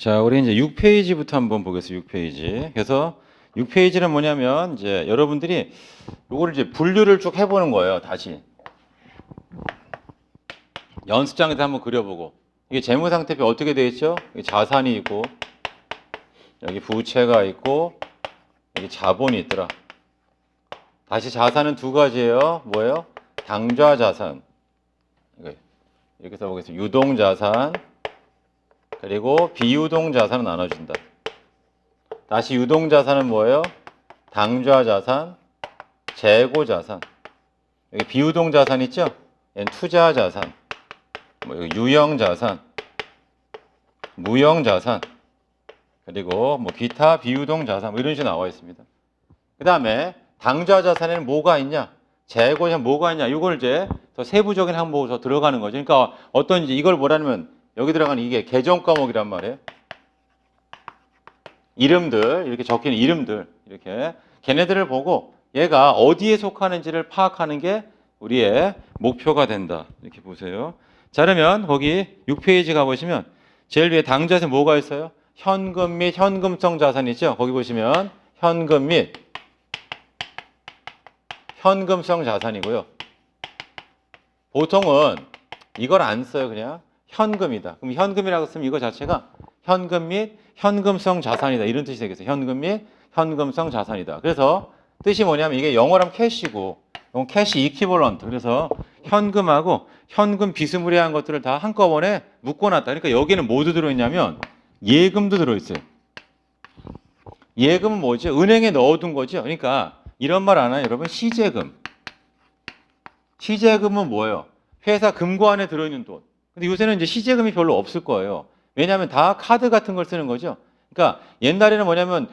자, 우리 이제 6페이지부터 한번 보겠습니다. 6페이지. 그래서 6페이지는 뭐냐면 이제 여러분들이 요거를 이제 분류를 쭉 해보는 거예요. 다시 연습장에서 한번 그려보고 이게 재무상태표 어떻게 되어 있죠? 여기 자산이 있고 여기 부채가 있고 여기 자본이 있더라. 다시 자산은 두 가지예요. 뭐예요? 당좌 자산. 이렇게 써보겠습니다. 유동 자산. 그리고 비유동 자산은 나눠준다. 다시 유동 자산은 뭐예요? 당좌 자산, 재고 자산. 여기 비유동 자산 있죠? 얘는 투자 자산, 유형 자산, 무형 자산, 그리고 기타 비유동 자산 이런 식으로 나와 있습니다. 그 다음에 당좌 자산에는 뭐가 있냐? 재고 자산 뭐가 있냐? 이걸 이제 더 세부적인 항목으로 더 들어가는 거죠. 그러니까 어떤 이제 이걸 뭐라면 여기 들어가는 이게 계정 과목이란 말이에요. 이름들, 이렇게 적힌 이름들, 이렇게 걔네들을 보고 얘가 어디에 속하는지를 파악하는 게 우리의 목표가 된다. 이렇게 보세요. 자, 그러면 거기 6페이지 가보시면 제일 위에 당좌에 뭐가 있어요? 현금 및 현금성 자산이 있죠? 거기 보시면 현금 및 현금성 자산이고요. 보통은 이걸 안 써요. 그냥 현금이다. 그럼 현금이라고 쓰면 이거 자체가 현금 및 현금성 자산이다. 이런 뜻이 되겠어요. 현금 및 현금성 자산이다. 그래서 뜻이 뭐냐면 이게 영어로 하면 캐시고 이건 캐시 이퀴벌런트. 그래서 현금하고 현금 비스무리한 것들을 다 한꺼번에 묶어놨다. 그러니까 여기는 뭐도 들어있냐면 예금도 들어있어요. 예금은 뭐죠? 은행에 넣어둔 거죠. 그러니까 이런 말 안 해요. 여러분 시제금. 시제금은 뭐예요? 회사 금고 안에 들어있는 돈. 근데 요새는 이제 시제금이 별로 없을 거예요. 왜냐하면 다 카드 같은 걸 쓰는 거죠. 그러니까 옛날에는 뭐냐면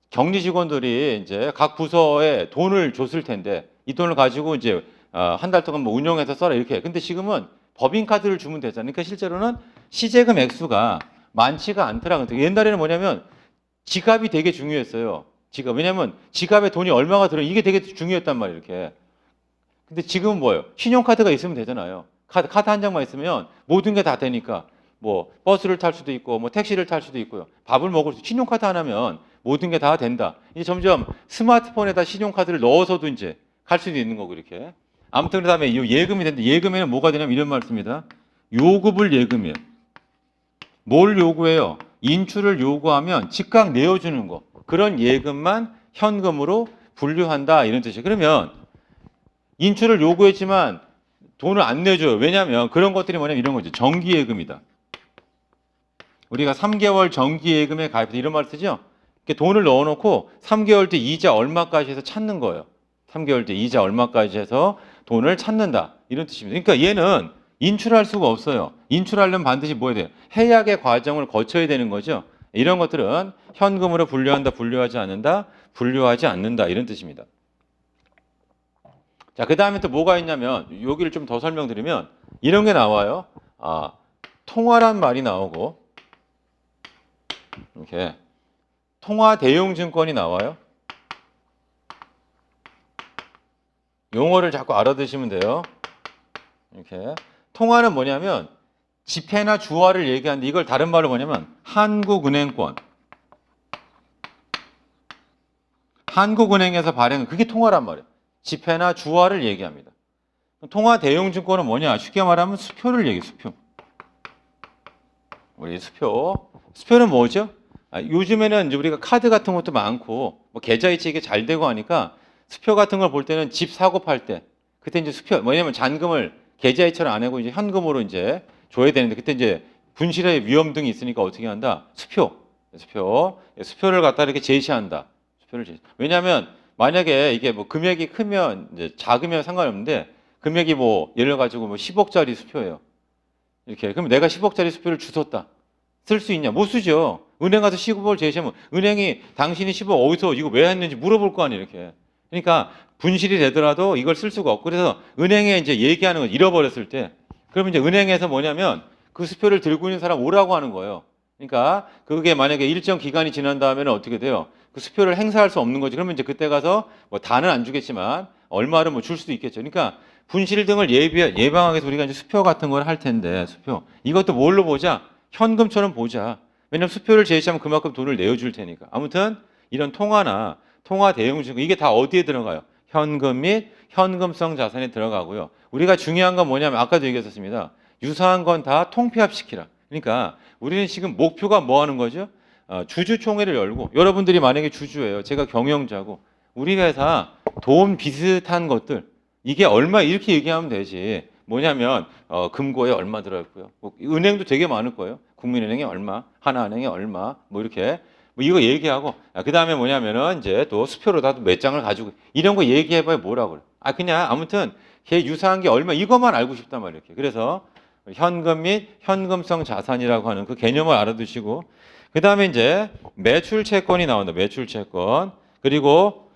격리 직원들이 이제 각 부서에 돈을 줬을 텐데 이 돈을 가지고 이제 한 달 동안 운용해서 써라 이렇게. 근데 지금은 법인 카드를 주면 되잖아요. 그러니까 실제로는 시제금 액수가 많지가 않더라고요. 옛날에는 뭐냐면 지갑이 되게 중요했어요. 지갑. 왜냐하면 지갑에 돈이 얼마가 들어 이게 되게 중요했단 말이에요. 이렇게. 근데 지금은 뭐예요? 신용카드가 있으면 되잖아요. 카드 한 장만 있으면 모든 게 다 되니까 버스를 탈 수도 있고 택시를 탈 수도 있고요. 밥을 먹을 수 신용카드 하나면 모든 게 다 된다. 이제 점점 스마트폰에다 신용카드를 넣어서도 이제 갈 수도 있는 거고 이렇게. 아무튼 그다음에 이 예금이 되는데 예금에는 뭐가 되냐면 이런 말 씁니다. 요구불 예금이에요. 뭘 요구해요? 인출을 요구하면 즉각 내어주는 거. 그런 예금만 현금으로 분류한다 이런 뜻이에요. 그러면 인출을 요구했지만 돈을 안 내줘요. 왜냐하면 그런 것들이 뭐냐면 이런 거죠. 정기예금이다. 우리가 3개월 정기예금에 가입해서 이런 말 쓰죠. 이렇게 돈을 넣어놓고 3개월 뒤 이자 얼마까지 해서 찾는 거예요. 3개월 뒤 이자 얼마까지 해서 돈을 찾는다. 이런 뜻입니다. 그러니까 얘는 인출할 수가 없어요. 인출하려면 반드시 뭐 해야 돼요? 해약의 과정을 거쳐야 되는 거죠. 이런 것들은 현금으로 분류한다, 분류하지 않는다, 분류하지 않는다. 이런 뜻입니다. 자, 그 다음에 또 뭐가 있냐면 여기를 좀 더 설명드리면 이런 게 나와요. 통화란 말이 나오고 이렇게 통화 대용증권이 나와요. 용어를 자꾸 알아두시면 돼요. 이렇게 통화는 뭐냐면 지폐나 주화를 얘기하는데 이걸 다른 말로 뭐냐면 한국은행권. 한국은행에서 발행은 그게 통화란 말이에요. 지폐나 주화를 얘기합니다. 통화 대용증권은 뭐냐? 쉽게 말하면 수표를 얘기해요. 수표. 우리 수표. 수표는 뭐죠? 요즘에는 이제 우리가 카드 같은 것도 많고 계좌이체 이게 잘 되고 하니까 수표 같은 걸 볼 때는 집 사고 팔 때 그때 이제 수표 뭐냐면 잔금을 계좌이체를 안 하고 이제 현금으로 이제 줘야 되는데 그때 이제 분실의 위험 등이 있으니까 어떻게 한다? 수표를 갖다 이렇게 제시한다. 수표를 제시. 왜냐하면 만약에 이게 금액이 크면 이제 작으면 상관없는데 금액이 예를 가지고 10억짜리 수표예요. 이렇게 그럼 내가 10억짜리 수표를 주웠다. 쓸 수 있냐? 못 쓰죠. 은행 가서 10억을 제시하면 은행이 당신이 10억 어디서 이거 왜 했는지 물어볼 거 아니에요. 이렇게. 그러니까 분실이 되더라도 이걸 쓸 수가 없고 그래서 은행에 이제 얘기하는 건 잃어버렸을 때 그러면 이제 은행에서 뭐냐면 그 수표를 들고 있는 사람 오라고 하는 거예요. 그러니까 그게 만약에 일정 기간이 지난 다음에는 어떻게 돼요? 그 수표를 행사할 수 없는 거지. 그러면 이제 그때 가서 다는 안 주겠지만 얼마를 줄 수도 있겠죠. 그러니까 분실 등을 예방하기 위해서 우리가 이제 수표 같은 걸 할 텐데 수표 이것도 뭘로 보자? 현금처럼 보자. 왜냐면 수표를 제시하면 그만큼 돈을 내어줄 테니까. 아무튼 이런 통화나 통화 대용증권 이게 다 어디에 들어가요? 현금 및 현금성 자산에 들어가고요. 우리가 중요한 건 뭐냐면 아까도 얘기했었습니다. 유사한 건 다 통폐합시키라. 그러니까 우리는 지금 목표가 뭐 하는 거죠? 주주총회를 열고 여러분들이 만약에 주주예요. 제가 경영자고 우리 회사 돈 비슷한 것들 이게 얼마 이렇게 얘기하면 되지. 뭐냐면 금고에 얼마 들어있고요. 뭐 은행도 되게 많을 거예요. 국민은행에 얼마, 하나은행에 얼마, 뭐 이렇게 뭐 이거 얘기하고 그 다음에 뭐냐면은 이제 또 수표로 다 몇 장을 가지고 이런 거 얘기해봐야 뭐라고 그래. 그냥 아무튼 걔 유사한 게 얼마 이것만 알고 싶단 말이에요. 이렇게. 그래서 현금 및 현금성 자산이라고 하는 그 개념을 알아두시고 그 다음에 이제 매출 채권이 나온다. 매출 채권 그리고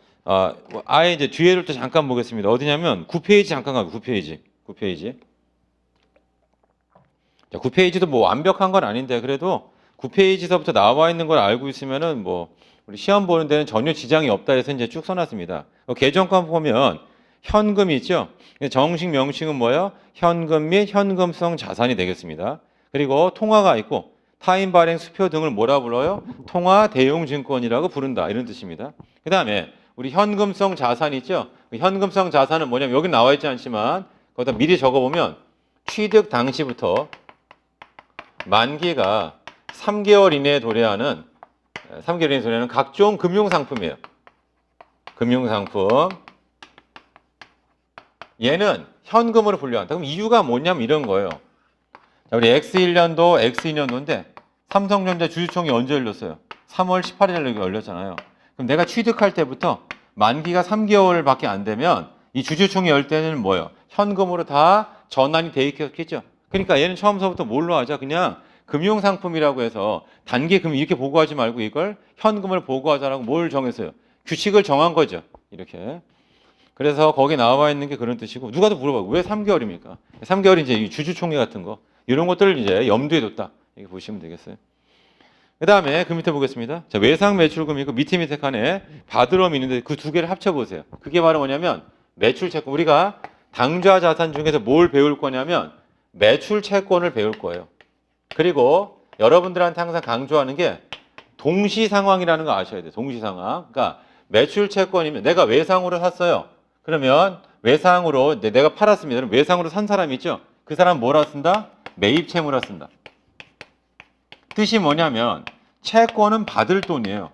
아예 이제 뒤에를 또 잠깐 보겠습니다. 어디냐면 9페이지 잠깐 가고 9페이지. 9페이지. 자, 9페이지도 뭐 완벽한 건 아닌데 그래도 9페이지서부터 나와 있는 걸 알고 있으면은 뭐 우리 시험 보는 데는 전혀 지장이 없다 해서 이제 쭉 써놨습니다. 개정권 보면 현금이 있죠. 정식 명칭은 뭐예요? 현금 및 현금성 자산이 되겠습니다. 그리고 통화가 있고 타인 발행 수표 등을 뭐라 불러요? 통화 대용 증권이라고 부른다 이런 뜻입니다. 그 다음에 우리 현금성 자산 있죠. 현금성 자산은 뭐냐면 여기 나와 있지 않지만 거기다 미리 적어보면 취득 당시부터 만기가 3개월 이내에 도래하는 3개월 이내에 도래하는 각종 금융상품이에요. 금융상품. 얘는 현금으로 분류한다. 그럼 이유가 뭐냐면 이런 거예요. 자, 우리 X1년도, X2년도인데 삼성전자 주주총회 언제 열렸어요? 3월 18일에 열렸잖아요. 그럼 내가 취득할 때부터 만기가 3개월밖에 안 되면 이 주주총회 열 때는 뭐예요? 현금으로 다 전환이 돼 있겠죠. 그러니까 얘는 처음서부터 뭘로 하자? 그냥 금융상품이라고 해서 단기 금융 이렇게 보고하지 말고 이걸 현금을 보고하자라고 뭘 정했어요? 규칙을 정한 거죠. 이렇게. 그래서 거기 나와 있는 게 그런 뜻이고 누가 더 물어봐. 왜 3개월입니까? 3개월이 이제 주주총회 같은 거 이런 것들을 이제 염두에 뒀다. 이렇게 보시면 되겠어요. 그 다음에 그 밑에 보겠습니다. 자, 외상 매출금이고 밑에 칸에 받으러이 있는데 그 두 개를 합쳐보세요. 그게 바로 뭐냐면 매출 채권. 우리가 당좌 자산 중에서 뭘 배울 거냐면 매출 채권을 배울 거예요. 그리고 여러분들한테 항상 강조하는 게 동시 상황이라는 거 아셔야 돼요. 동시 상황. 그러니까 매출 채권이면 내가 외상으로 샀어요. 그러면 외상으로 내가 팔았습니다. 그럼 외상으로 산 사람이 있죠. 그 사람 뭐라 쓴다? 매입 채무라 쓴다. 뜻이 뭐냐면 채권은 받을 돈이에요.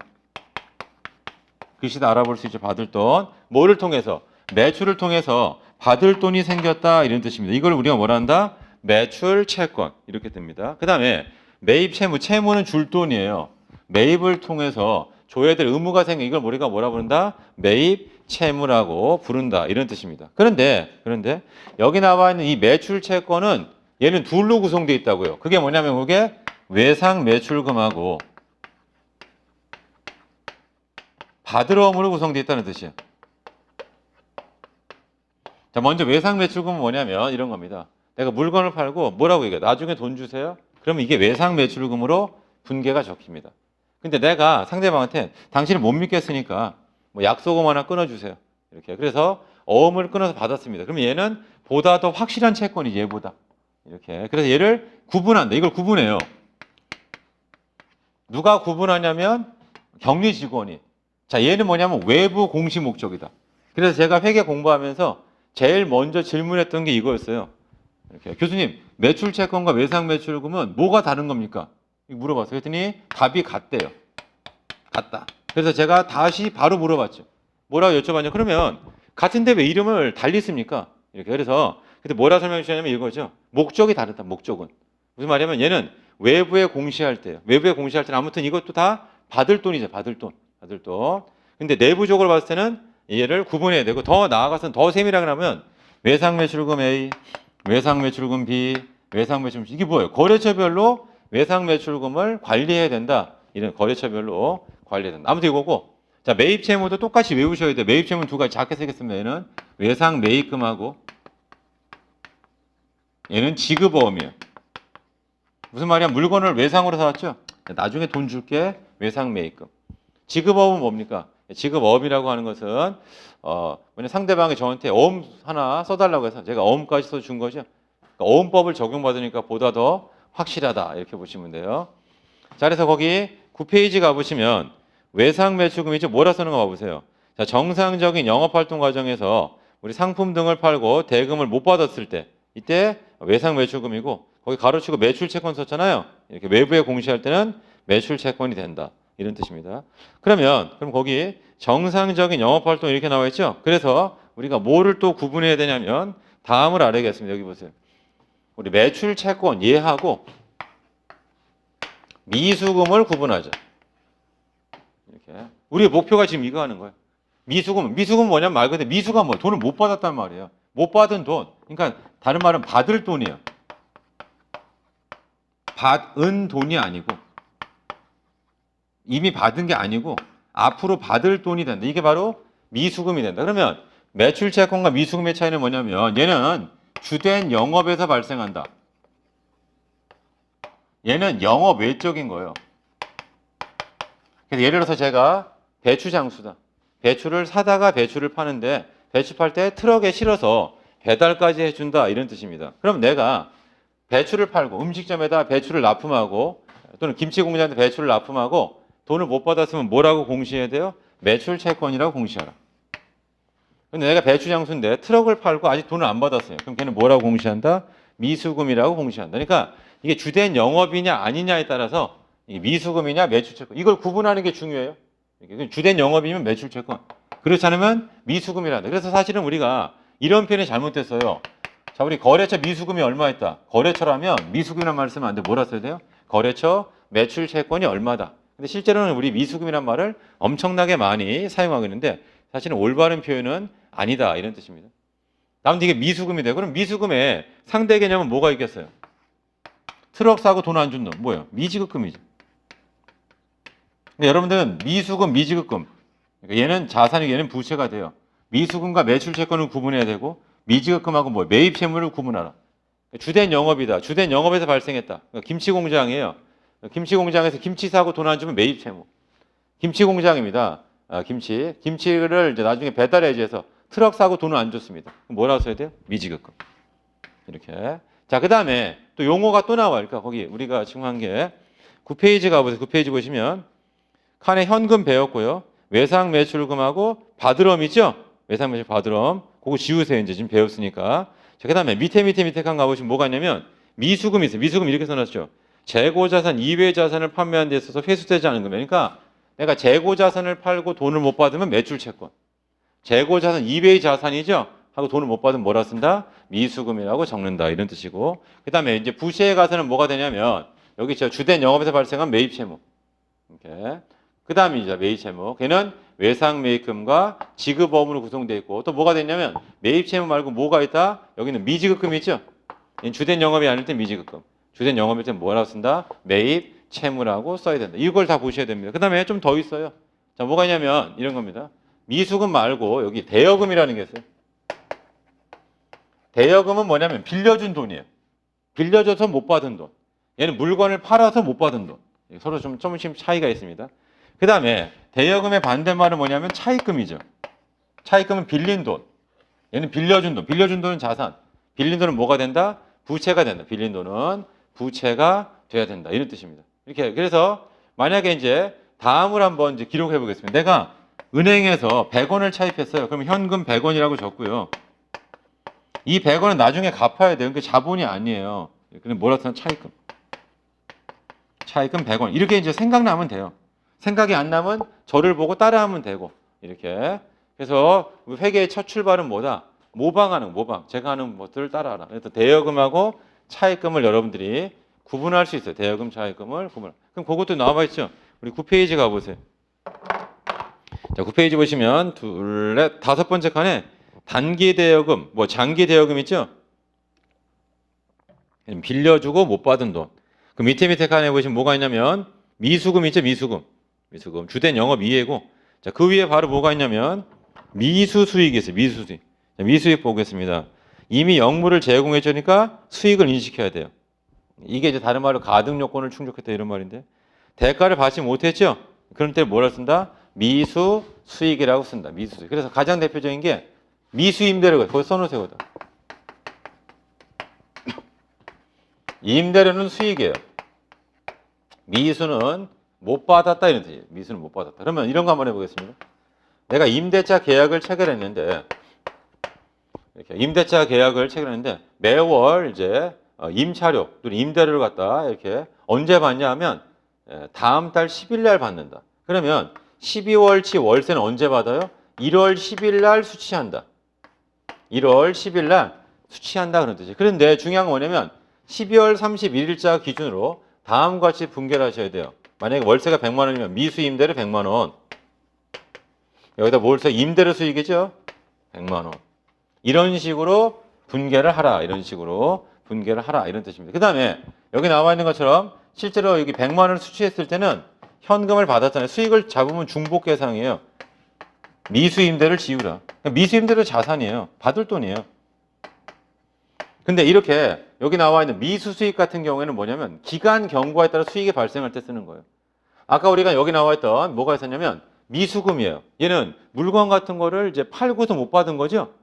글씨도 알아볼 수 있죠. 받을 돈. 뭐를 통해서? 매출을 통해서 받을 돈이 생겼다 이런 뜻입니다. 이걸 우리가 뭐라 한다? 매출 채권 이렇게 됩니다. 그 다음에 매입 채무. 채무는 줄 돈이에요. 매입을 통해서 줘야 될 의무가 생긴 이걸 우리가 뭐라 부른다? 매입 채무라고 부른다 이런 뜻입니다. 그런데 여기 나와 있는 이 매출 채권은 얘는 둘로 구성되어 있다고요. 그게 뭐냐면 그게 외상 매출금하고 받으러움으로 구성되어 있다는 뜻이에요. 자, 먼저 외상 매출금은 뭐냐면 이런 겁니다. 내가 물건을 팔고 뭐라고 얘기해? 나중에 돈 주세요. 그러면 이게 외상 매출금으로 분계가 적힙니다. 근데 내가 상대방한테 당신을 못 믿겠으니까 뭐 약속금 하나 끊어주세요. 이렇게. 그래서 어음을 끊어서 받았습니다. 그러면 얘는 보다 더 확실한 채권이 얘보다. 이렇게. 그래서 얘를 구분한다. 이걸 구분해요. 누가 구분하냐면 격리 직원이. 자, 얘는 뭐냐면 외부 공시 목적이다. 그래서 제가 회계 공부하면서 제일 먼저 질문했던 게 이거였어요. 이렇게. 교수님, 매출 채권과 외상 매출금은 뭐가 다른 겁니까? 물어봤어요. 그랬더니 답이 같대요. 같다. 그래서 제가 다시 바로 물어봤죠. 뭐라고 여쭤봤냐? 그러면 같은데 왜 이름을 달리 씁니까? 이렇게. 그래서 그때 뭐라 설명해 주셨냐면 이거죠. 목적이 다르다. 목적은. 무슨 말이냐면 얘는 외부에 공시할 때요. 외부에 공시할 때는 아무튼 이것도 다 받을 돈이죠. 받을 돈. 받을 돈. 근데 내부적으로 봤을 때는 얘를 구분해야 되고 더 나아가서는 더 세밀하게 하면 외상 매출금 A, 외상 매출금 B, 외상 매출금 C. 이게 뭐예요? 거래처별로 외상 매출금을 관리해야 된다. 이런 거래처별로 관리해야 된다. 아무튼 이거고. 자, 매입 채무도 똑같이 외우셔야 돼요. 매입 채무는 두 가지 작게 쓰겠습니다. 얘는 외상 매입금하고 얘는 지급어음이에요. 무슨 말이야? 물건을 외상으로 사왔죠? 나중에 돈 줄게. 외상 매입금. 지급어음은 뭡니까? 지급어음이라고 하는 것은 만약 상대방이 저한테 어음 하나 써달라고 해서 제가 어음까지 써준 거죠. 그러니까 어음법을 적용받으니까 보다 더 확실하다. 이렇게 보시면 돼요. 자, 그래서 거기 9페이지 가보시면 외상 매출금이죠. 뭐라 쓰는 거 봐보세요. 자, 정상적인 영업활동 과정에서 우리 상품 등을 팔고 대금을 못 받았을 때 이때 외상 매출금이고 거기 가로치고 매출채권 썼잖아요. 이렇게 외부에 공시할 때는 매출채권이 된다. 이런 뜻입니다. 그럼 거기 정상적인 영업활동 이렇게 나와 있죠. 그래서 우리가 뭐를 또 구분해야 되냐면 다음을 알아야겠습니다. 여기 보세요. 우리 매출채권 얘하고 미수금을 구분하자. 이렇게. 우리의 목표가 지금 이거 하는 거예요. 미수금은 뭐냐면 말 그대로 미수가 뭐 돈을 못 받았단 말이에요. 못 받은 돈. 그러니까 다른 말은 받을 돈이에요. 받은 돈이 아니고 이미 받은 게 아니고 앞으로 받을 돈이 된다. 이게 바로 미수금이 된다. 그러면 매출채권과 미수금의 차이는 뭐냐면 얘는 주된 영업에서 발생한다. 얘는 영업 외적인 거예요. 그래서 예를 들어서 제가 배추 장수다. 배추를 사다가 배추를 파는데 배추 팔 때 트럭에 실어서 배달까지 해준다. 이런 뜻입니다. 그럼 내가 배추를 팔고 음식점에다 배추를 납품하고 또는 김치 공장한테 배추를 납품하고 돈을 못 받았으면 뭐라고 공시해야 돼요? 매출채권이라고 공시하라. 근데 내가 배추 장수인데 트럭을 팔고 아직 돈을 안 받았어요. 그럼 걔는 뭐라고 공시한다? 미수금이라고 공시한다. 그러니까 이게 주된 영업이냐 아니냐에 따라서 이게 미수금이냐 매출채권 이걸 구분하는 게 중요해요. 주된 영업이면 매출채권 그렇지 않으면 미수금이란다. 그래서 사실은 우리가 이런 표현이 잘못됐어요. 자, 우리 거래처 미수금이 얼마였다. 거래처라면 미수금이란 말 쓰면 안 돼. 뭐라 써야 돼요? 거래처 매출채권이 얼마다. 근데 실제로는 우리 미수금이란 말을 엄청나게 많이 사용하고 있는데 사실은 올바른 표현은 아니다. 이런 뜻입니다. 다음에 이게 미수금이 돼요. 그럼 미수금의 상대 개념은 뭐가 있겠어요? 트럭 사고 돈 안 준 놈. 뭐예요? 미지급금이죠. 근데 여러분들은 미수금, 미지급금. 그러니까 얘는 자산이고 얘는 부채가 돼요. 미수금과 매출채권을 구분해야 되고 미지급금하고 뭐 매입채무를 구분하라. 주된 영업이다. 주된 영업에서 발생했다. 그러니까 김치 공장이에요. 김치 공장에서 김치 사고 돈 안 주면 매입채무. 김치 공장입니다. 김치를 이제 나중에 배달해야지 해서 트럭 사고 돈을 안 줬습니다. 그럼 뭐라고 써야 돼요? 미지급금. 이렇게. 자, 그 다음에 또 용어가 또 나와요. 그러니까 거기 우리가 지금 한 게 9페이지 가보세요. 9페이지 보시면 칸에 현금 배웠고요. 외상 매출금하고 바드럼이죠? 외상 매출 바드럼. 그거 지우세요. 이제 지금 배웠으니까. 자, 그 다음에 밑에 칸 가보시면 뭐가 있냐면 미수금이 있어요. 미수금 이렇게 써놨죠. 재고자산 이외의 자산을 판매한 데 있어서 회수되지 않은 금액. 그러니까 내가 재고자산을 팔고 돈을 못 받으면 매출채권. 재고자산 이외의 자산이죠? 하고 돈을 못 받으면 뭐라 쓴다? 미수금이라고 적는다. 이런 뜻이고. 그 다음에 이제 부채에 가서는 뭐가 되냐면 여기 저 주된 영업에서 발생한 매입채무. 이렇게. 그 다음에 이제 매입채무. 걔는 외상 매입금과 지급 업무로 구성되어 있고 또 뭐가 되냐면 매입채무 말고 뭐가 있다? 여기는 미지급금이 있죠? 주된 영업이 아닐 때 미지급금. 주된 영업일 때 뭐라고 쓴다? 매입 채무라고 써야 된다. 이걸 다 보셔야 됩니다. 그 다음에 좀 더 있어요. 자, 뭐가 있냐면 이런 겁니다. 미수금 말고 여기 대여금이라는 게 있어요. 대여금은 뭐냐면 빌려준 돈이에요. 빌려줘서 못 받은 돈. 얘는 물건을 팔아서 못 받은 돈. 서로 조금씩 차이가 있습니다. 그 다음에 대여금의 반대말은 뭐냐면 차입금이죠. 차입금은 빌린 돈. 얘는 빌려준 돈. 빌려준 돈은 자산. 빌린 돈은 뭐가 된다? 부채가 된다. 빌린 돈은 부채가 돼야 된다. 이런 뜻입니다. 이렇게 그래서 만약에 이제 다음을 한번 이제 기록해 보겠습니다. 내가 은행에서 100원을 차입했어요. 그러면 현금 100원이라고 적고요. 이 100원은 나중에 갚아야 돼요. 그러니까 자본이 아니에요. 그럼 뭐라 쓰나 차입금. 차입금 100원. 이렇게 이제 생각나면 돼요. 생각이 안 나면 저를 보고 따라하면 되고 이렇게. 그래서 회계의 첫 출발은 뭐다? 모방하는 모방. 제가 하는 것들을 따라하라. 그래서 대여금하고 차입금을 여러분들이 구분할 수 있어요. 대여금, 차입금을 구분. 그럼 그것도 나와 있죠. 우리 9페이지 가보세요. 자, 9페이지 보시면 둘, 넷, 다섯 번째 칸에 단기 대여금, 뭐 장기 대여금 있죠? 빌려주고 못 받은 돈. 그 밑에 칸에 보시면 뭐가 있냐면 미수금 있죠? 미수금. 주된 영업 이해고. 자, 그 위에 바로 뭐가 있냐면 미수 수익이 있어요. 미수 수익. 자, 미수익 보겠습니다. 이미 영물을 제공해 주니까 수익을 인식해야 돼요. 이게 이제 다른 말로 가등 요건을 충족했다 이런 말인데 대가를 받지 못했죠? 그런 때 뭐라 쓴다? 미수 수익이라고 쓴다. 미수 수익. 그래서 가장 대표적인 게 미수 임대료가 거기 써놓으세요. 임대료는 수익이에요. 미수는 못 받았다 이런 뜻이에요. 미수는 못 받았다. 그러면 이런 거 한번 해보겠습니다. 내가 임대차 계약을 체결했는데 이렇게 임대차 계약을 체결했는데 매월 이제 임차료 또는 임대료를 갖다 이렇게 언제 받냐 하면 다음 달 10일 날 받는다. 그러면 12월치 월세는 언제 받아요? 1월 10일 날 수취한다. 1월 10일 날 수취한다 그런 뜻이에요. 그런데 중요한 건 뭐냐면 12월 31일자 기준으로 다음과 같이 분개를 하셔야 돼요. 만약에 월세가 100만 원이면 미수 임대료 100만 원. 여기다 월세 임대료 수익이죠. 100만 원. 이런 식으로 분개를 하라. 이런 식으로 분개를 하라. 이런 뜻입니다. 그 다음에 여기 나와 있는 것처럼 실제로 여기 100만 원을 수취했을 때는 현금을 받았잖아요. 수익을 잡으면 중복 계상이에요. 미수 임대를 지우라. 미수 임대료 자산이에요. 받을 돈이에요. 근데 이렇게 여기 나와 있는 미수 수익 같은 경우에는 뭐냐면 기간 경과에 따라 수익이 발생할 때 쓰는 거예요. 아까 우리가 여기 나와 있던 뭐가 있었냐면 미수금이에요. 얘는 물건 같은 거를 이제 팔고서 못 받은 거죠.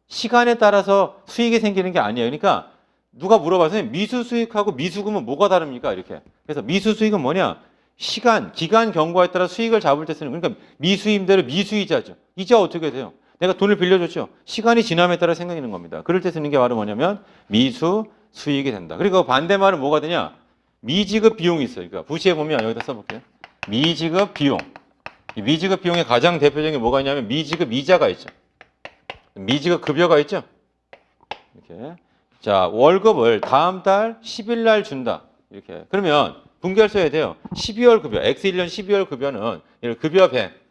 시간에 따라서 수익이 생기는 게 아니에요. 그러니까 누가 물어봐서 미수 수익하고 미수금은 뭐가 다릅니까? 이렇게. 그래서 미수 수익은 뭐냐? 시간, 기간 경과에 따라 수익을 잡을 때 쓰는 거예요. 그러니까 미수임대로 미수이자죠. 이자 어떻게 돼요? 내가 돈을 빌려줬죠. 시간이 지남에 따라 생기는 겁니다. 그럴 때 쓰는 게 바로 뭐냐면 미수 수익이 된다. 그리고 반대말은 뭐가 되냐? 미지급 비용이 있어요. 그러니까 부시에 보면 여기다 써볼게요. 미지급 비용. 이 미지급 비용의 가장 대표적인 게 뭐가 있냐면 미지급 이자가 있죠. 미지급 급여가 있죠. 이렇게. 자, 월급을 다음 달 10일 날 준다. 이렇게. 그러면 분개를 써야 돼요. 12월 급여, X1년 12월 급여는 급여 100.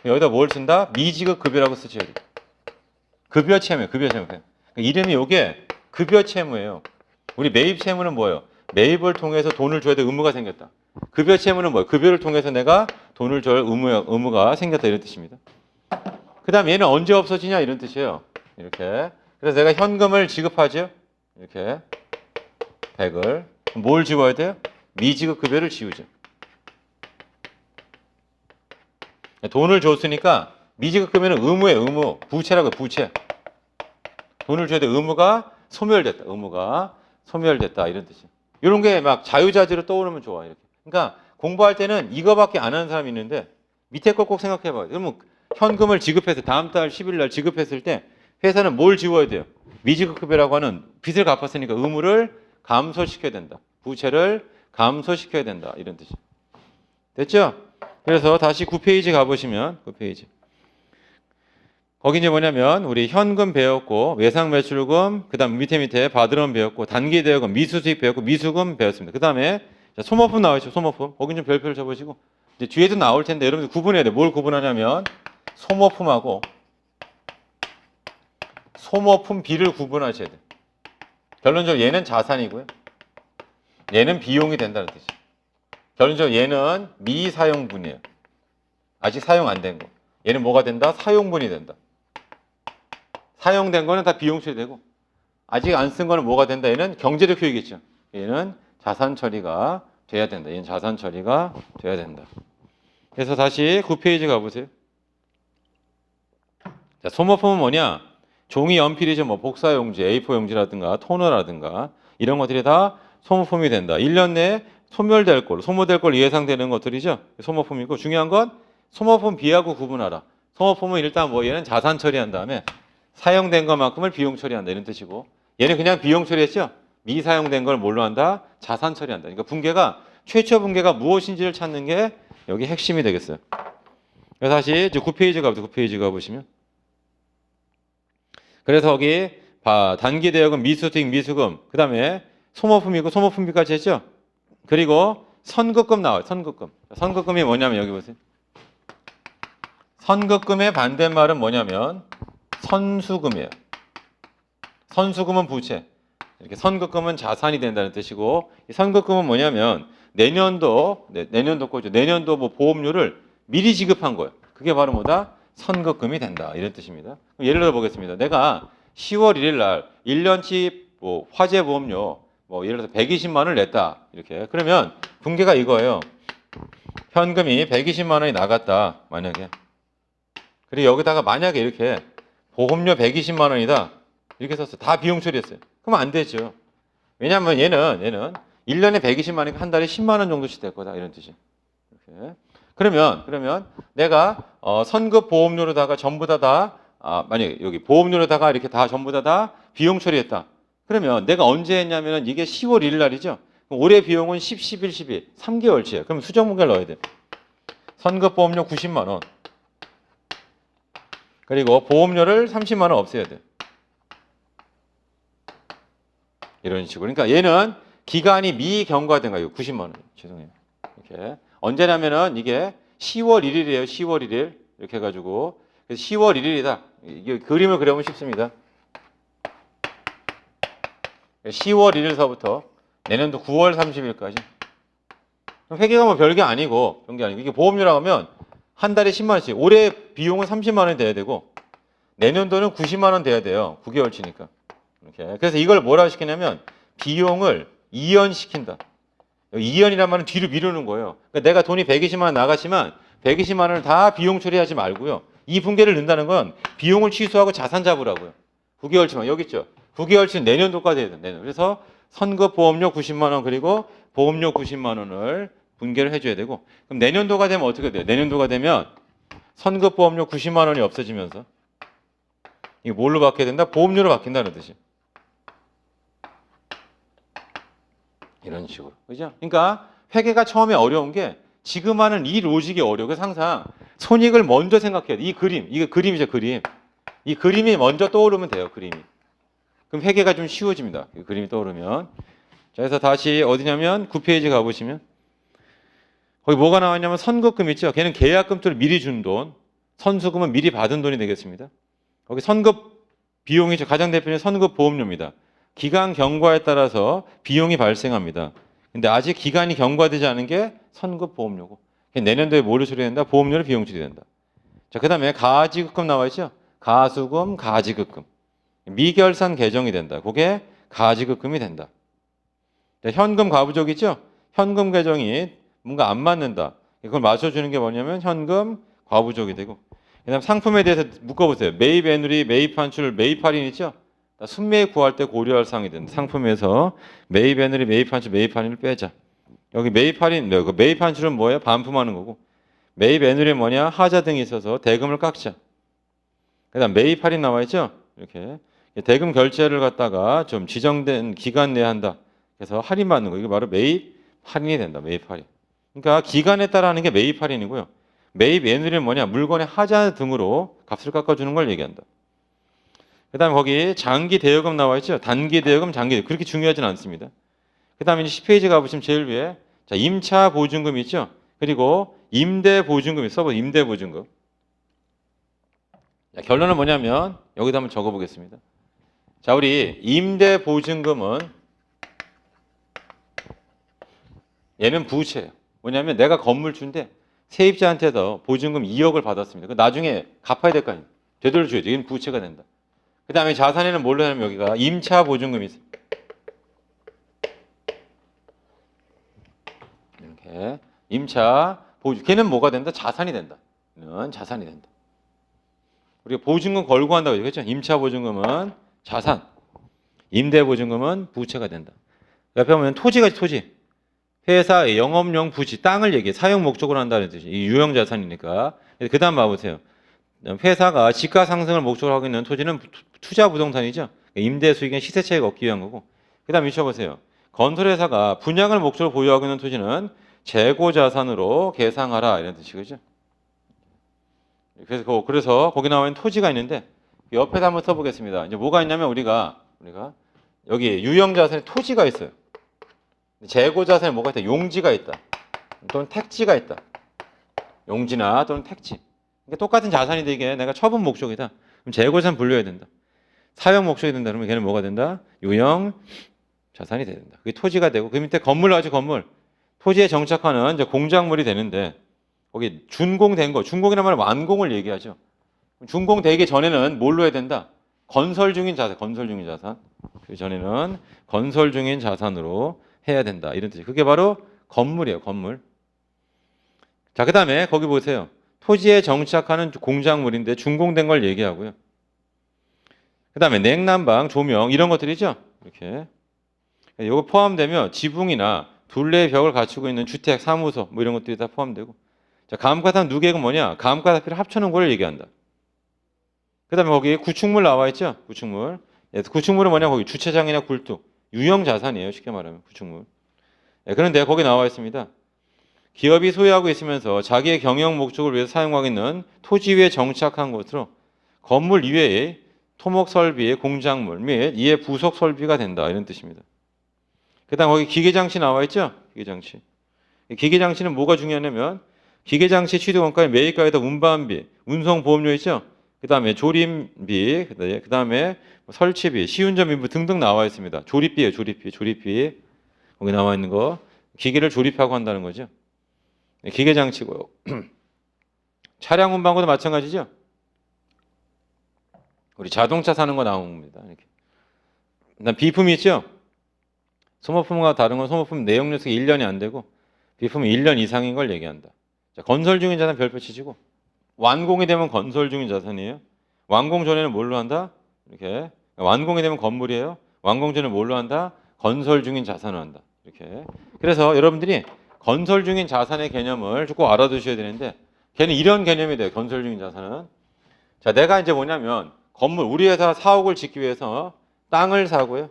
여기다 뭘 쓴다? 미지급 급여라고 쓰셔야 돼요. 급여 채무, 급여 채무. 그러니까 이름이 이게 급여 채무예요. 우리 매입 채무는 뭐예요? 매입을 통해서 돈을 줘야 될 의무가 생겼다. 급여 채무는 뭐예요? 급여를 통해서 내가 돈을 줄 의무가 생겼다 이런 뜻입니다. 그 다음 얘는 언제 없어지냐 이런 뜻이에요. 이렇게. 그래서 내가 현금을 지급하죠. 이렇게 100을. 뭘 지워야 돼요? 미지급 급여를 지우죠. 돈을 줬으니까 미지급 급여는 의무예요. 의무. 부채라고요. 부채. 돈을 줘야 될 의무가 소멸됐다. 의무가 소멸됐다 이런 뜻이에요. 이런 게 막 자유자재로 떠오르면 좋아. 이렇게. 그러니까 공부할 때는 이거밖에 안 하는 사람이 있는데 밑에 걸 꼭 생각해 봐요. 그러면 현금을 지급해서 다음 달 10일 날 지급했을 때 회사는 뭘 지워야 돼요? 미지급 급여라고 하는 빚을 갚았으니까 의무를 감소시켜야 된다. 부채를 감소시켜야 된다. 이런 뜻이에요. 됐죠? 그래서 다시 9페이지 가보시면 9페이지. 거기 이제 뭐냐면 우리 현금 배웠고 외상 매출금 그다음 밑에 받으러는 배웠고 단기 대여금 미수수익 배웠고 미수금 배웠습니다. 그다음에 소모품 나와있죠. 소모품. 거기 좀 별표를 쳐보시고 이제 뒤에도 나올 텐데 여러분들 구분해야 돼. 뭘 구분하냐면 소모품하고 소모품 B를 구분하셔야 돼. 결론적으로 얘는 자산이고요. 얘는 비용이 된다는 뜻이에요. 결론적으로 얘는 미사용분이에요. 아직 사용 안 된 거. 얘는 뭐가 된다? 사용분이 된다. 사용된 거는 다 비용 처리되고 아직 안 쓴 거는 뭐가 된다? 얘는 경제적 효익이겠죠. 얘는 자산 처리가 돼야 된다. 얘는 자산 처리가 돼야 된다. 그래서 다시 9페이지 가보세요. 자, 소모품은 뭐냐? 종이 연필이죠. 뭐 복사용지, A4 용지라든가 토너라든가 이런 것들이 다 소모품이 된다. 1년 내에 소멸될 걸, 소모될 걸 예상되는 것들이죠. 소모품이고 중요한 건 소모품 B하고 구분하라. 소모품은 일단 뭐 얘는 자산 처리한 다음에 사용된 것만큼을 비용 처리한다 이런 뜻이고 얘는 그냥 비용 처리했죠. 미사용된 걸 뭘로 한다? 자산 처리한다. 그러니까 분개가 최초 분개가 무엇인지를 찾는 게 여기 핵심이 되겠어요. 그래서 다시 이제 9페이지 가보세요. 9페이지 가보시면 그래서 거기 단기 대여금, 미수수익, 미수금 그 다음에 소모품이고 소모품비까지 했죠. 그리고 선급금 나와요. 선급금. 선급금이 뭐냐면 여기 보세요. 선급금의 반대말은 뭐냐면 선수금이에요. 선수금은 부채. 이렇게 선급금은 자산이 된다는 뜻이고 이 선급금은 뭐냐면 내년도 거죠. 내년도 뭐 보험료를 미리 지급한 거예요. 그게 바로 뭐다? 선급금이 된다. 이런 뜻입니다. 예를 들어 보겠습니다. 내가 10월 1일 날 1년치 뭐 화재 보험료 뭐 예를 들어서 120만 원을 냈다. 이렇게. 그러면 분개가 이거예요. 현금이 120만 원이 나갔다. 만약에. 그리고 여기다가 만약에 이렇게 보험료 120만 원이다. 이렇게 썼어요. 다 비용 처리했어요. 그러면 안 되죠. 왜냐하면 얘는 1년에 120만 원이니까 한 달에 10만 원 정도씩 될 거다. 이런 뜻이. 이렇게. 그러면 내가 선급 보험료로다가 전부 만약에 여기 보험료로다가 이렇게 다 전부 다 비용 처리했다. 그러면 내가 언제 했냐면은 이게 10월 1일 날이죠. 그럼 올해 비용은 10, 11, 12, 3개월치예요. 그럼 수정문가를 넣어야 돼. 선급 보험료 90만 원. 그리고 보험료를 30만 원 없애야 돼. 이런 식으로. 그러니까 얘는 기간이 미경과된 거예요. 90만 원. 죄송해요. 이렇게. 언제냐면은 이게 10월 1일이에요. 10월 1일. 이렇게 해가지고. 그래서 10월 1일이다. 이게 그림을 그려보면 쉽습니다. 10월 1일서부터 내년도 9월 30일까지. 회계가 뭐 별게 아니고, 이게 보험료라고 하면 한 달에 10만 원씩. 올해 비용은 30만 원이 돼야 되고, 내년도는 90만 원 돼야 돼요. 9개월치니까. 이렇게. 그래서 이걸 뭐라 시키냐면, 비용을 이연시킨다. 2년이란 말은 뒤로 미루는 거예요. 그러니까 내가 돈이 120만 원 나갔지만 120만 원을 다 비용 처리하지 말고요. 이 분계를 넣는다는 건 비용을 취소하고 자산 잡으라고요. 9개월치만 여기 있죠. 9개월치는 내년도까지 해야 돼. 내년. 그래서 선급 보험료 90만 원 그리고 보험료 90만 원을 분계를 해줘야 되고 그럼 내년도가 되면 어떻게 돼요? 내년도가 되면 선급 보험료 90만 원이 없어지면서 이게 뭘로 바뀌어야 된다? 보험료로 바뀐다는 뜻이. 이런 식으로. 그죠? 그러니까 회계가 처음에 어려운 게 지금 하는 이 로직이 어려워. 그래서 항상 손익을 먼저 생각해야 돼. 이 그림, 이게 그림이죠, 그림. 이 그림이 먼저 떠오르면 돼요, 그림이. 그럼 회계가 좀 쉬워집니다. 이 그림이 떠오르면. 자, 그래서 다시 어디냐면 9페이지 가보시면 거기 뭐가 나왔냐면 선급금 있죠. 걔는 계약금토를 미리 준 돈, 선수금은 미리 받은 돈이 되겠습니다. 거기 선급 비용이죠. 가장 대표적인 선급 보험료입니다. 기간 경과에 따라서 비용이 발생합니다. 근데 아직 기간이 경과되지 않은 게 선급 보험료고 내년도에 뭐를 처리된다? 보험료를 비용 처리된다. 자, 그다음에 가지급금 나와 있죠. 가수금, 가지급금. 미결산 계정이 된다. 그게 가지급금이 된다. 자, 현금 과부족이죠. 현금 계정이 뭔가 안 맞는다. 이걸 맞춰주는 게 뭐냐면 현금 과부족이 되고 그다음 상품에 대해서 묶어보세요. 매입 애누리, 매입 환출, 매입 할인 있죠. 순매입 구할 때 고려할 사항이 된다. 상품에서 매입 애누리, 매입 환출, 매입 할인을 빼자. 여기 매입 할인, 매입 환출은 뭐예요? 반품하는 거고. 매입 애누리는 뭐냐? 하자 등이 있어서 대금을 깎자. 그다음 매입 할인 나와 있죠. 이렇게 대금 결제를 갖다가 좀 지정된 기간 내에 한다. 그래서 할인 받는 거. 이게 바로 매입 할인이 된다. 매입 할인. 그러니까 기간에 따라 하는 게 매입 할인이고요. 매입 애누리는 뭐냐? 물건의 하자 등으로 값을 깎아주는 걸 얘기한다. 그다음에 거기 장기 대여금 나와 있죠. 단기 대여금, 장기 대여금. 그렇게 중요하진 않습니다. 그다음에 이제 10페이지 가보시면 제일 위에 자, 임차 보증금 있죠. 그리고 임대 보증금이 써보 임대 보증금. 자, 결론은 뭐냐면 여기다 한번 적어보겠습니다. 자, 우리 임대 보증금은 얘는 부채예요. 뭐냐면 내가 건물주인데 세입자한테서 보증금 2억을 받았습니다. 그 나중에 갚아야 될 거 아니에요. 되돌려줘야죠. 이건 부채가 된다. 그 다음에 자산에는 뭘로 하냐면 여기가 임차 보증금이 있어요. 이렇게 임차 보증 걔는 뭐가 된다? 자산이 된다. 는 자산이 된다. 우리가 보증금 걸고 한다고 그랬죠? 임차 보증금은 자산, 임대 보증금은 부채가 된다. 옆에 보면 토지가 토지. 회사 영업용 부지, 땅을 얘기해. 사용 목적으로 한다는 뜻이. 이 유형 자산이니까. 그 다음 봐보세요. 회사가 지가 상승을 목적으로 하고 있는 토지는 투자 부동산이죠. 임대 수익은 시세 차익을 얻기 위한 거고. 그 다음 미쳐보세요. 건설회사가 분양을 목적으로 보유하고 있는 토지는 재고 자산으로 계상하라 이런 뜻이죠. 그래서 거기 나와 있는 토지가 있는데 옆에다 한번 써보겠습니다. 이제 뭐가 있냐면 우리가 여기 유형 자산에 토지가 있어요. 재고 자산에 뭐가 있다? 용지가 있다. 또는 택지가 있다. 용지나 또는 택지. 그러니까 똑같은 자산인데 이게 내가 처분 목적이다. 그럼 재고자산 분류해야 된다. 사용 목적이 된다. 그러면 걔는 뭐가 된다? 유형 자산이 돼야 된다. 그게 토지가 되고 그 밑에 건물 나오죠. 건물. 토지에 정착하는 이제 공작물이 되는데 거기 준공된 거. 준공이란 말은 완공을 얘기하죠. 준공되기 전에는 뭘로 해야 된다? 건설 중인 자산. 건설 중인 자산. 그 전에는 건설 중인 자산으로 해야 된다. 이런 뜻이에요. 그게 바로 건물이에요. 건물. 자, 그 다음에 거기 보세요. 토지에 정착하는 공작물인데 준공된 걸 얘기하고요. 그 다음에 냉난방, 조명 이런 것들이죠. 이렇게. 이거 포함되면 지붕이나 둘레의 벽을 갖추고 있는 주택, 사무소 뭐 이런 것들이 다 포함되고. 자, 감가상 누계액은 뭐냐? 감가상비를 합쳐놓은 걸 얘기한다. 그다음에 거기 구축물 나와 있죠? 구축물. 예, 구축물은 뭐냐? 거기 주차장이나 굴뚝, 유형 자산이에요. 쉽게 말하면 구축물. 예, 그런데 거기 나와 있습니다. 기업이 소유하고 있으면서 자기의 경영 목적을 위해서 사용하고 있는 토지 위에 정착한 것으로 건물 이외의 토목 설비의 공작물 및 이에 부속 설비가 된다. 이런 뜻입니다. 그다음 거기 기계장치 나와 있죠? 기계장치. 기계장치는 뭐가 중요하냐면 기계장치 취득원가의 매입가에다 운반비, 운송보험료 있죠? 그다음에 조림비, 그다음에 설치비, 시운전비 등등 나와 있습니다. 조립비예요, 조립비. 거기 나와 있는 거 기계를 조립하고 한다는 거죠. 기계장치고요. 차량 운반고도 마찬가지죠. 우리 자동차 사는 거 나온 겁니다. 이렇게. 그다음 비품이 있죠. 소모품과 다른 건 소모품 내용 녀석이 1년이 안 되고 비품은 1년 이상인 걸 얘기한다. 자, 건설 중인 자산 별표 치시고 완공이 되면 건설 중인 자산이에요. 완공 전에는 뭘로 한다? 이렇게 완공이 되면 건물이에요. 완공 전에 뭘로 한다? 건설 중인 자산을 한다. 이렇게. 그래서 여러분들이 건설 중인 자산의 개념을 꼭 알아두셔야 되는데 걔는 이런 개념이 돼요. 건설 중인 자산은. 자, 내가 이제 뭐냐면 건물 우리 회사 사옥을 짓기 위해서 땅을 사고요.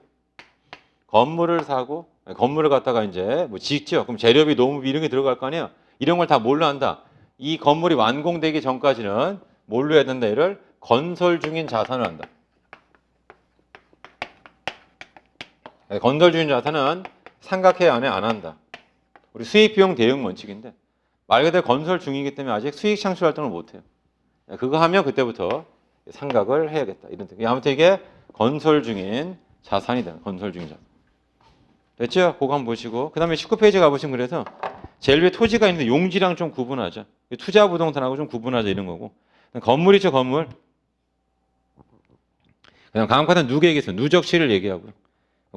건물을 사고 건물을 갖다가 이제 뭐 짓죠. 그럼 재료비, 노무비 이런 게 들어갈 거 아니에요. 이런 걸 다 뭘로 한다? 이 건물이 완공되기 전까지는 뭘로 해야 된다? 이를 건설 중인 자산을 한다. 건설 중인 자산은 삼각회 안에 안 한다. 우리 수익 비용 대응 원칙인데 말 그대로 건설 중이기 때문에 아직 수익 창출 활동을 못 해요. 그거 하면 그때부터 삼각을 해야겠다. 이런 뜻. 아무튼 이게 건설 중인 자산이 되는 건설 중인 자산. 됐죠? 그거 한번 보시고 그다음에 19페이지 가보시면 그래서 제일 위에 토지가 있는데 용지랑 좀 구분하자. 투자 부동산하고 좀 구분하자 이런 거고. 건물이죠, 건물. 그다음 감가상 누계획 있어. 누적치를 얘기하고요.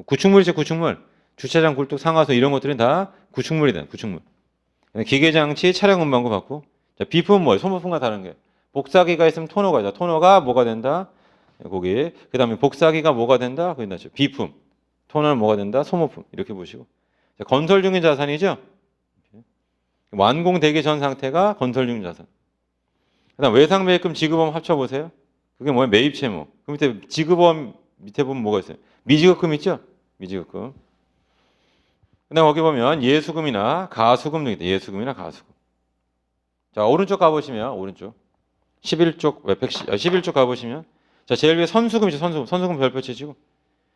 구축물이죠, 구축물. 주차장, 굴뚝, 상하수 이런 것들은 다 구축물이 되는 구축물. 기계장치, 차량 운반고 받고. 자, 비품은 뭐예요? 소모품과 다른 게. 복사기가 있으면 토너가 있다. 토너가 뭐가 된다? 거기. 그다음에 복사기가 뭐가 된다? 거기 나죠. 비품. 토너는 뭐가 된다? 소모품. 이렇게 보시고. 자, 건설 중인 자산이죠. 완공되기 전 상태가 건설 중인 자산. 그다음 외상 매입금 지급보험 합쳐 보세요. 그게 뭐예요? 매입 채무. 그 밑에 지급보험 밑에 보면 뭐가 있어요? 미지급금 있죠? 미지급금. 그다음 거기 보면 예수금이나 가수금 등이 있다. 예수금이나 가수금. 자, 오른쪽 가보시면 오른쪽 11쪽 11쪽 가보시면 자, 제일 위에 선수금이죠. 선수금. 선수금 별표 치시고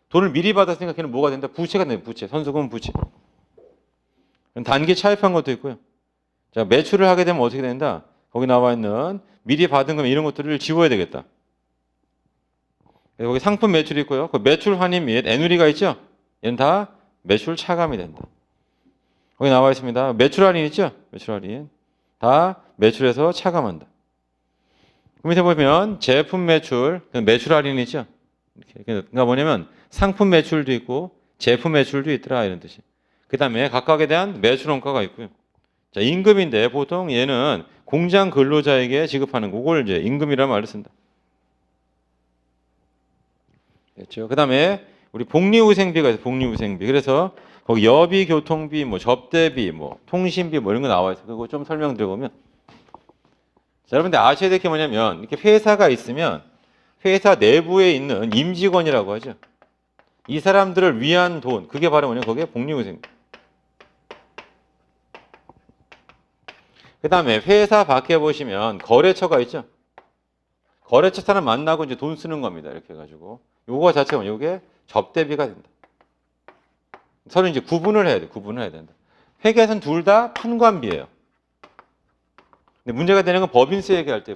돈을 미리 받았으니까 걔는 뭐가 된다? 부채가 된다. 부채. 선수금은 부채. 단기 차입한 것도 있고요. 자, 매출을 하게 되면 어떻게 된다? 거기 나와 있는 미리 받은 금 이런 것들을 지워야 되겠다. 여기 상품 매출이 있고요. 그 매출 환입 및 애누리가 있죠? 얘는 다 매출 차감이 된다. 거기 나와 있습니다. 매출 할인 있죠? 매출 할인. 다 매출에서 차감한다. 그 밑에 보면 제품 매출, 매출 할인이 있죠? 그러니까 뭐냐면 상품 매출도 있고 제품 매출도 있더라 이런 뜻이. 그 다음에 각각에 대한 매출 원가가 있고요. 자, 임금인데 보통 얘는 공장 근로자에게 지급하는 그걸 이제 임금이라는 말을 쓴다. 됐죠? 그 다음에 우리 복리후생비가 있어요. 복리후생비. 그래서 거기 여비, 교통비, 뭐 접대비, 뭐 통신비 뭐 이런 거 나와 있어요. 그거 좀 설명드려보면 자, 여러분들 아셔야 될 게 뭐냐면 이렇게 회사가 있으면 회사 내부에 있는 임직원이라고 하죠. 이 사람들을 위한 돈, 그게 바로 뭐냐? 거기에 복리후생비. 그 다음에 회사 밖에 보시면 거래처가 있죠. 거래처 사람 만나고 이제 돈 쓰는 겁니다. 이렇게 해가지고. 요거 자체가 요게 접대비가 된다. 서로 이제 구분을 해야 돼. 구분을 해야 된다. 회계에서는 둘 다 판관비예요. 근데 문제가 되는 건 법인세 얘기할 때,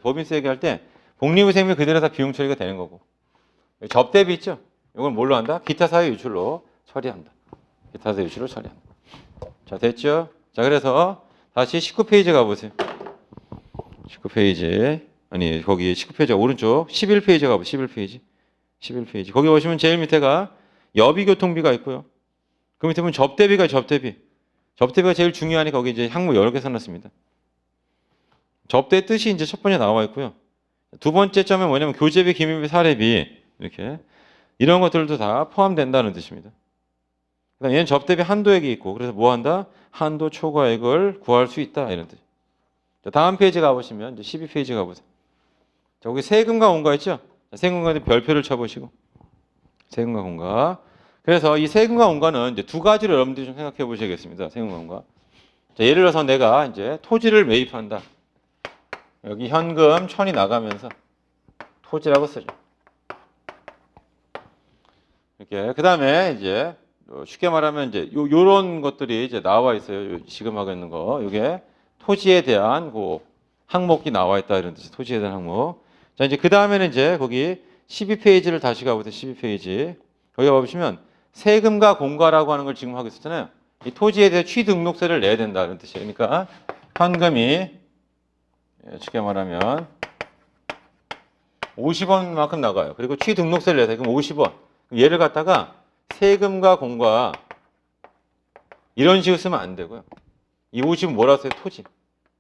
복리후생비 그대로 다 비용 처리가 되는 거고. 접대비 있죠. 이건 뭘로 한다? 기타 사유 유출로 처리한다. 기타 사유 유출로 처리한다. 자, 됐죠? 자, 그래서 다시 19페이지 가보세요. 19페이지. 아니, 거기 19페이지 오른쪽 11페이지 가보세요. 11페이지. 11페이지. 거기 보시면 제일 밑에가 여비교통비가 있고요. 그 밑에 보면 접대비가 접대비. 접대비가 제일 중요하니 거기 이제 항목 여러 개 써놨습니다. 접대 뜻이 이제 첫 번째 나와 있고요. 두 번째 점은 뭐냐면 교재비, 기밀비, 사례비 이렇게 이런 것들도 다 포함된다는 뜻입니다. 그다음 얘는 접대비 한도액이 있고 그래서 뭐 한다? 한도 초과액을 구할 수 있다 이런 뜻. 자, 다음 페이지 가보시면 이제 12페이지 가보세요. 자, 거기 세금과 공과 있죠? 자, 세금과 별표를 쳐보시고 세금과 공과. 그래서 이 세금과 공과는 이제 두 가지로 여러분들이 좀 생각해 보시겠습니다. 세금과 공과. 자, 예를 들어서 내가 이제 토지를 매입한다. 여기 현금 1,000이 나가면서 토지라고 쓰죠. 이렇게. 그 다음에 이제 쉽게 말하면 이제 요런 것들이 이제 나와 있어요. 지금 하고 있는 거. 요게 토지에 대한 그 항목이 나와 있다 이런 뜻이 토지에 대한 항목. 자, 이제 그 다음에는 이제 거기 12페이지를 다시 가보세요. 12페이지. 거기 가보시면 세금과 공과라고 하는 걸 지금 하고 있었잖아요. 이 토지에 대해 취등록세를 내야 된다 이런 뜻이에요. 그러니까 현금이 쉽게 말하면 50원만큼 나가요. 그리고 취등록세를 내서 그럼 50원. 얘를 갖다가 세금과 공과 이런 식으로 쓰면 안 되고요. 이 50은 뭐라고 써요? 토지.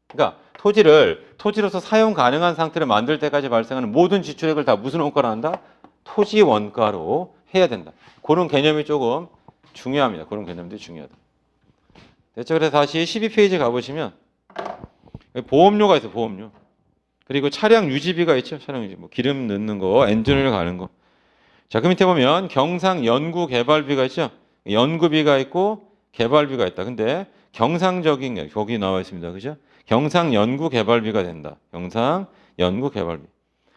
그러니까 토지를 토지로서 사용 가능한 상태를 만들 때까지 발생하는 모든 지출액을 다 무슨 원가로 한다? 토지 원가로 해야 된다. 그런 개념이 조금 중요합니다. 그런 개념들이 중요하다. 됐죠? 그래서 다시 12페이지 가보시면 보험료가 있어요. 보험료. 그리고 차량 유지비가 있죠. 차량 유지. 뭐 기름 넣는 거, 엔진오일 가는 거. 자, 그 밑에 보면 경상 연구 개발비가 있죠. 연구비가 있고 개발비가 있다. 근데 경상적인 게 거기 나와 있습니다. 그죠? 경상 연구 개발비가 된다. 경상 연구 개발비.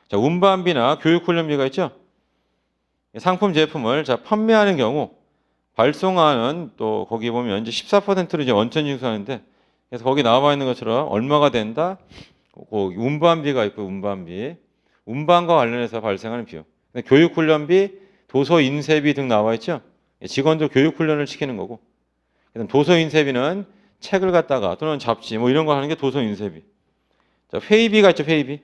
자, 운반비나 교육훈련비가 있죠. 상품 제품을 자 판매하는 경우 발송하는 또 거기 보면 이제 14%로 이제 원천 징수하는데 그래서 거기 나와 있는 것처럼 얼마가 된다? 그 운반비가 있고 운반비. 운반과 관련해서 발생하는 비용. 교육훈련비, 도서인쇄비 등 나와 있죠. 직원들 교육훈련을 시키는 거고. 그다음 도서인쇄비는 책을 갖다가 또는 잡지 뭐 이런 거 하는 게 도서인쇄비. 자, 회의비가 있죠. 회의비.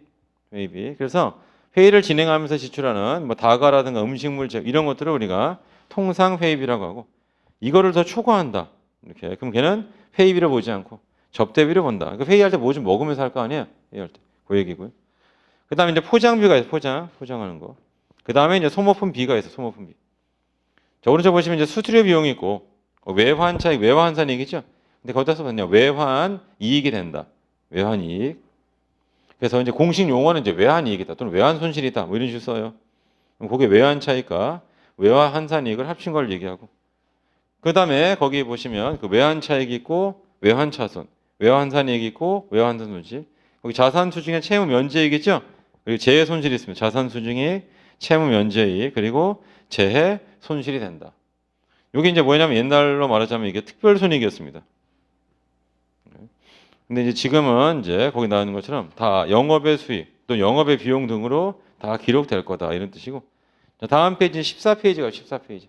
회의비. 그래서 회의를 진행하면서 지출하는 뭐 다가라든가 음식물 이런 것들을 우리가 통상 회의비라고 하고 이거를 더 초과한다. 이렇게. 그럼 걔는 회의비를 보지 않고 접대비를 본다. 그러니까 회의할 때 뭐 좀 먹으면서 할 거 아니에요. 회의할 때. 그 얘기고요. 그다음에 이제 포장비가 있어요. 포장하는 거. 그다음에 이제 소모품 비가 있어요. 소모품 비. 자, 오른쪽 보시면 이제 수수료 비용이 있고 외환 차익, 외환산 이익이죠. 근데 거기다 써봤냐? 외환 이익이 된다. 외환 이익. 그래서 이제 공식 용어는 이제 외환 이익이다 또는 외환 손실이다. 뭐 이런 식으로 써요. 그럼 그게 외환 차익과 외환 환산 이익을 합친 걸 얘기하고. 그다음에 거기 보시면 그 외환 차익이 있고 외환 차손, 외환 환산 이익이 있고 외환 환산 손실. 거기 자산 수중에 채무 면제이익이죠. 그리고 재해 손실이 있습니다. 자산 수중이 채무 면제이익 그리고 재해 손실이 된다. 이게 이제 뭐냐면 옛날로 말하자면 이게 특별 손익이었습니다. 근데 이제 지금은 이제 거기 나오는 것처럼 다 영업의 수익 또 영업의 비용 등으로 다 기록될 거다 이런 뜻이고. 자, 다음 페이지 14페이지가 14페이지.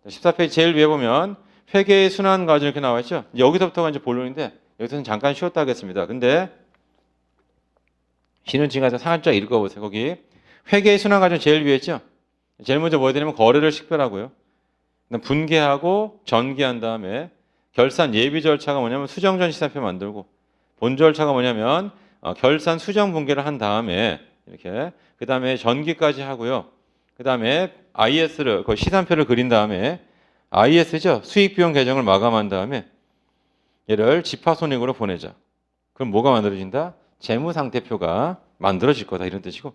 14페이지 제일 위에 보면 회계의 순환 과정 이렇게 나와 있죠. 여기서부터가 이제 본론인데 여기서는 잠깐 쉬었다 하겠습니다. 근데 쉬는 시간에 살짝 읽어보세요. 거기 회계의 순환 과정 제일 위에 있죠. 제일 먼저 뭐 해야 되냐면 거래를 식별하고요. 분개하고 전개한 다음에 결산 예비 절차가 뭐냐면 수정전 시산표 만들고 본 절차가 뭐냐면 결산 수정 분개를 한 다음에 이렇게 그 다음에 전기까지 하고요. 그 다음에 IS를 그 시산표를 그린 다음에 IS죠 수익 비용 계정을 마감한 다음에 얘를 지파손익으로 보내자. 그럼 뭐가 만들어진다? 재무상태표가 만들어질 거다 이런 뜻이고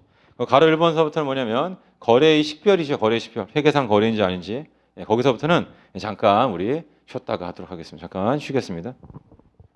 가로 1번서부터는 뭐냐면 거래의 식별이죠. 거래의 식별. 회계상 거래인지 아닌지 거기서부터는 잠깐 우리 쉬었다가 하도록 하겠습니다. 잠깐 쉬겠습니다.